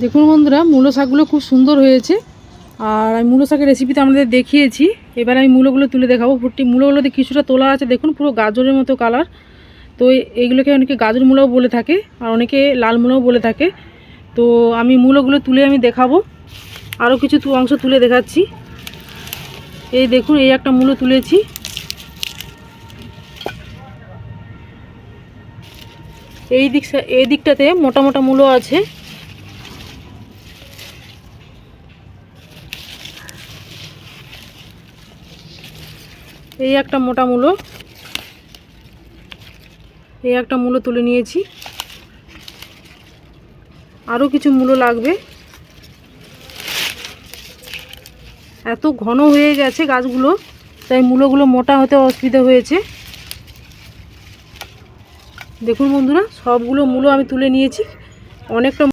দেখুন বন্ধুরা, মূলো শাকগুলো খুব সুন্দর হয়েছে। আর আমি মূলো শাকের রেসিপিতে আমাদের দেখিয়েছি। এবার আমি মূলোগুলো তুলে দেখাবো। মূলোগুলোতে কিছুটা তোলা আছে, দেখুন পুরো গাজরের মতো কালার। তো এইগুলোকে অনেকে গাজর মূলোও বলে থাকে, আর অনেকে লাল মূলোও বলে থাকে। তো আমি মূলোগুলো তুলে আমি দেখাবো, আরও কিছু অংশ তুলে দেখাচ্ছি। এই দেখুন, এই একটা মূলো তুলেছি। এই দিকটাতে মোটা মোটা মূলো আছে। এই একটা মোটা মূলো, এই একটা মূলো তুলে নিয়েছি। আরও কিছু মূলো লাগবে। এত ঘন হয়ে গেছে গাছগুলো, তাই মূলোগুলো মোটা হতে অসুবিধা হয়েছে। দেখুন বন্ধুরা, সবগুলো মূলো আমি তুলে নিয়েছি। অনেকটা